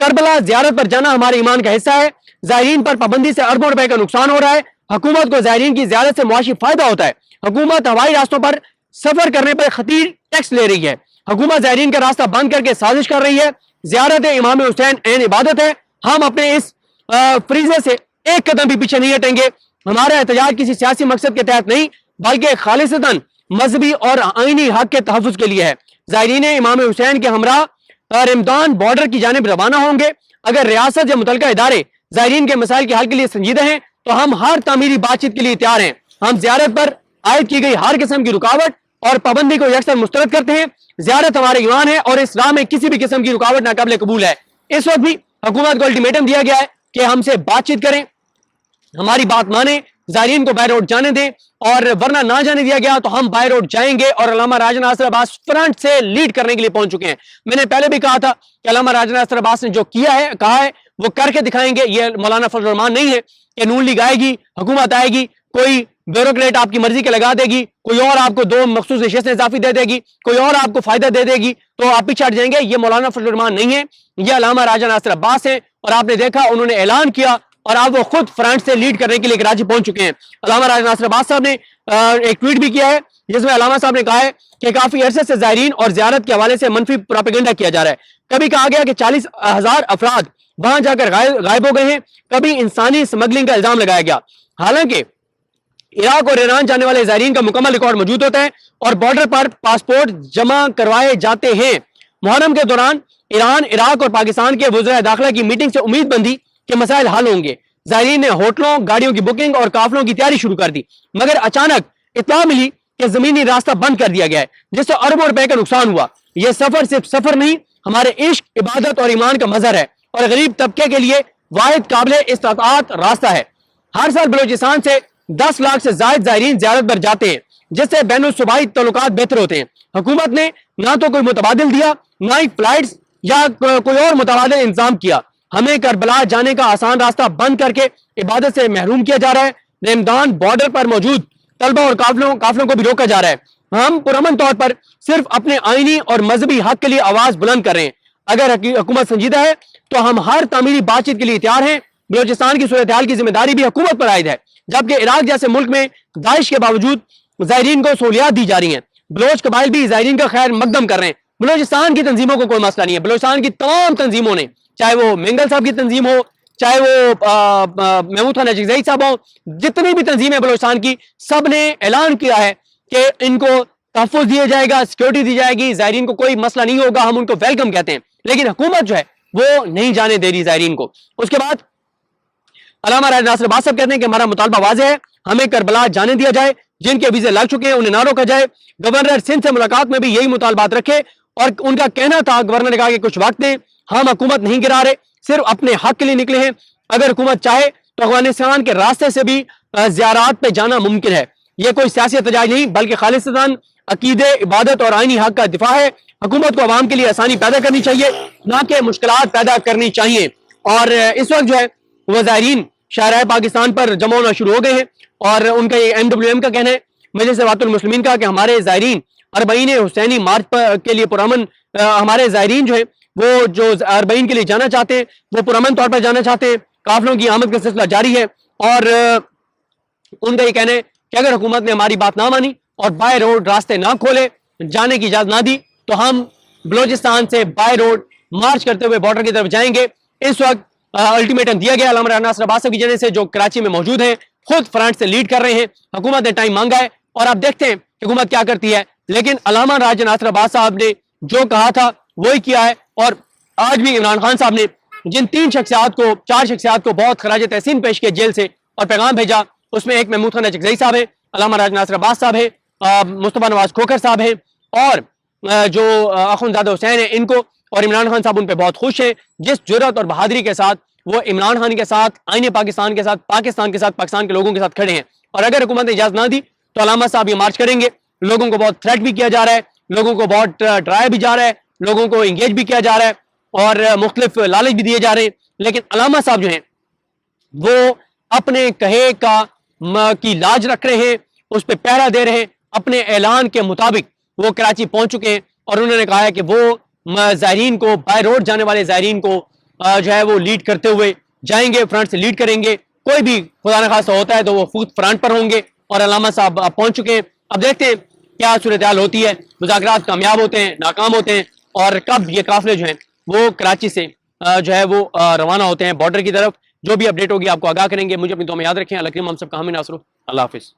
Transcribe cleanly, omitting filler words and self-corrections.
کربلا زیارت پر جانا ہمارے ایمان کا حصہ ہے. زائرین پر پابندی سے اربوں روپے کا نقصان ہو رہا ہے. حکومت کو زائرین کی زیارت سے معاشی فائدہ ہوتا ہے. حکومت ہوائی راستوں پر سفر کرنے پر خطیر ٹیکس لے رہی ہے. حکومت زائرین کا راستہ بند کر کے سازش کر رہی ہے. زیارت امام حسین عین عبادت ہے. ہم اپنے اس فریضے سے ایک قدم بھی پیچھے نہیں ہٹیں گے. ہمارا احتجاج کسی سیاسی مقصد کے تحت نہیں بلکہ خالصتاً مذہبی اور آئینی حق کے تحفظ کے لیے ہے. زائرین امام حسین کے ہمراہ رمضان بارڈر کی جانب روانہ ہوں گے. اگر ریاست یا متعلقہ ادارے زائرین کے مسائل کے حل کے لیے سنجیدہ ہیں تو ہم ہر تعمیری بات چیت کے لیے تیار ہیں. ہم زیارت پر عائد کی گئی ہر قسم کی رکاوٹ اور پابندی کو یکسر مسترد کرتے ہیں. زیارت ہمارے ایمان ہے اور اس راہ میں کسی بھی قسم کی رکاوٹ ناقابل قبول ہے. اس وقت بھی حکومت کو الٹیمیٹم دیا گیا ہے کہ ہم سے بات چیت کریں, ہماری بات مانیں, زائرین کو بائی روڈ جانے دیں, اور ورنہ نہ جانے دیا گیا تو ہم بائی روڈ جائیں گے. اور علامہ راجہ ناصر عباس فرنٹ سے لیڈ کرنے کے لیے پہنچ چکے ہیں. میں نے پہلے بھی کہا تھا کہ علامہ راجہ ناصر عباس نے جو کیا ہے, کہا ہے, وہ کر کے دکھائیں گے. یہ مولانا فضل الرحمان نہیں ہے کہ نون لیگ آئے گی, حکومت آئے گی, کوئی بیوروکریٹ آپ کی مرضی کے لگا دے گی, کوئی اور آپ کو 2 مخصوص نشستیں اضافی دے دے گی, کوئی اور آپ کو فائدہ دے دے گی تو آپ پیچھے ہٹ جائیں گے. یہ مولانا فضل الرحمان نہیں ہے, یہ علامہ راجہ ناصر عباس ہیں. اور آپ نے دیکھا انہوں نے اعلان کیا اور اب وہ خود فرنٹ سے لیڈ کرنے کے لیے کراچی پہنچ چکے ہیں. علامہ راجہ ناصر عباس صاحب نے ایک ٹویٹ بھی کیا ہے جس میں علامہ صاحب نے کہا ہے کہ کافی عرصے سے زائرین اور زیارت کے حوالے سے منفی پروپیگنڈا کیا جا رہا ہے. کبھی کہا گیا کہ 40,000 افراد وہاں جا کر غائب ہو گئے ہیں, کبھی انسانی سمگلنگ کا الزام لگایا گیا. حالانکہ عراق اور ایران جانے والے زائرین کا مکمل ریکارڈ موجود ہوتا ہے اور بارڈر پر پاسپورٹ جمع کروائے جاتے ہیں. محرم کے دوران ایران, عراق اور پاکستان کے وزراء داخلہ کی میٹنگ سے امید بندی کہ مسائل حل ہوں گے. زائرین نے ہوٹلوں, گاڑیوں کی بکنگ اور قافلوں کی تیاری شروع کر دی, مگر اچانک اطلاع ملی کہ زمینی راستہ بند کر دیا گیا ہے جس سے اربوں روپے کا نقصان ہوا. یہ سفر صرف سفر نہیں, ہمارے عشق, عبادت اور ایمان کا مظہر ہے اور غریب طبقے کے لیے واحد قابل استطاعت راستہ ہے. ہر سال بلوچستان سے 10 لاکھ سے زائد زائرین زیارت پر جاتے ہیں جس سے بین الصوبائی تعلقات بہتر ہوتے ہیں. حکومت نے نہ تو کوئی متبادل دیا, نہ ہی فلائٹس یا کوئی اور متبادل انتظام کیا. ہمیں کربلا جانے کا آسان راستہ بند کر کے عبادت سے محروم کیا جا رہا ہے. رمضان بارڈر پر موجود طلبہ اور قافلوں کو بھی روکا جا رہا ہے. ہم پرامن طور پر صرف اپنے آئینی اور مذہبی حق کے لیے آواز بلند کر رہے ہیں. اگر حکومت سنجیدہ ہے تو ہم ہر تعمیری بات چیت کے لیے تیار ہیں. بلوچستان کی صورتحال کی ذمہ داری بھی حکومت پر عائد ہے, جبکہ عراق جیسے ملک میں داعش کے باوجود زائرین کو سہولیات دی جا رہی ہیں. بلوچ قبائل بھی زائرین کا خیر مقدم کر رہے ہیں. بلوچستان کی تنظیموں کو کوئی مسئلہ نہیں ہے. بلوچستان کی تمام تنظیموں نے, چاہے وہ مینگل صاحب کی تنظیم ہو, چاہے وہ محمود خان نجیزئی صاحب ہوں, جتنی بھی تنظیمیں بلوچستان کی, سب نے اعلان کیا ہے کہ ان کو تحفظ دیا جائے گا, سیکورٹی دی جائے گی, زائرین کو کوئی مسئلہ نہیں ہوگا, ہم ان کو ویلکم کہتے ہیں. لیکن حکومت جو ہے وہ نہیں جانے دے رہی زائرین کو. اس کے بعد علامہ راجہ ناصر عباس صاحب کہتے ہیں کہ ہمارا مطالبہ واضح ہے, ہمیں کربلا جانے دیا جائے, جن کے ویزے لگ چکے ہیں انہیں نہ روکا جائے. گورنر سندھ سے ملاقات میں بھی یہی مطالبات رکھے اور ان کا کہنا تھا, گورنر نے کہا کہ کچھ وقت دیں, ہم حکومت نہیں گرا رہے, صرف اپنے حق کے لیے نکلے ہیں. اگر حکومت چاہے تو افغانستان کے راستے سے بھی زیارات پہ جانا ممکن ہے. یہ کوئی سیاسی احتجاج نہیں بلکہ خالصتاً عقیدے, عبادت اور آئینی حق کا دفاع ہے. حکومت کو عوام کے لیے آسانی پیدا کرنی چاہیے, نہ کہ مشکلات پیدا کرنی چاہیے. اور اس وقت جو ہے وہ زائرین شاہراہ پاکستان پر جمع ہونا شروع ہو گئے ہیں اور ان کا یہ MWM کا کہنا ہے, مجلس اتحاد المسلمین کا, کہ ہمارے زائرین اربعین حسینی مارچ کے لیے پرامن, ہمارے زائرین جو ہے وہ جو اربعین کے لیے جانا چاہتے ہیں وہ پرامن طور پر جانا چاہتے ہیں. قافلوں کی آمد کا سلسلہ جاری ہے اور ان کا یہ کہنا ہے کہ اگر حکومت نے ہماری بات نہ مانی اور بائی روڈ راستے نہ کھولے, جانے کی اجازت نہ دی, تو ہم بلوچستان سے بائی روڈ مارچ کرتے ہوئے بارڈر کی طرف جائیں گے. اس وقت الٹیمیٹم دیا گیا علامہ راجہ ناصر عباس کی جانب سے, جو کراچی میں موجود ہیں, خود فرنٹ سے لیڈ کر رہے ہیں. حکومت نے ٹائم مانگا ہے اور آپ دیکھتے ہیں کہ حکومت کیا کرتی ہے. لیکن علامہ راجہ ناصر عباس صاحب نے جو کہا تھا وہی کیا ہے. اور آج بھی عمران خان صاحب نے جن 4 شخصیات کو بہت خراج تحسین پیش کیا جیل سے اور پیغام بھیجا, اس میں ایک محمود خان نجیزئی صاحب ہیں, علامہ راجہ ناصر عباس صاحب ہیں, مصطفیٰ نواز کھوکھر صاحب ہیں, اور جو اخوندزادہ حسین ہیں ان کو, اور عمران خان صاحب ان پہ بہت خوش ہیں. جس جرأت اور بہادری کے ساتھ وہ عمران خان کے ساتھ, آئین پاکستان کے ساتھ, پاکستان کے لوگوں کے ساتھ کھڑے ہیں. اور اگر حکومت نے اجازت نہ دی تو علامہ صاحب یہ مارچ کریں گے. لوگوں کو بہت تھریٹ بھی کیا جا رہا ہے, لوگوں کو بہت ڈرایا بھی جا رہا ہے, لوگوں کو انگیج بھی کیا جا رہا ہے اور مختلف لالچ بھی دیے جا رہے ہیں. لیکن علامہ صاحب جو ہیں وہ اپنے کہے کی لاج رکھ رہے ہیں, اس پہ پہرا دے رہے ہیں. اپنے اعلان کے مطابق وہ کراچی پہنچ چکے ہیں اور انہوں نے کہا ہے کہ وہ زائرین کو, بائی روڈ جانے والے زائرین کو جو ہے وہ لیڈ کرتے ہوئے جائیں گے, فرنٹ سے لیڈ کریں گے. کوئی بھی خدا نخواستہ ہوتا ہے تو وہ خود فرنٹ پر ہوں گے, اور علامہ صاحب پہنچ چکے ہیں. اب دیکھتے ہیں کیا صورتحال ہوتی ہے, مذاکرات کامیاب ہوتے ہیں, ناکام ہوتے ہیں, اور کب یہ قافلے جو ہیں وہ کراچی سے جو ہے وہ روانہ ہوتے ہیں بارڈر کی طرف. جو بھی اپڈیٹ ہوگی آپ کو آگاہ کریں گے. مجھے اپنی دعا میں یاد رکھیں. اللہ کریم ہم سب کا حامی ناصر ہو. اللہ حافظ.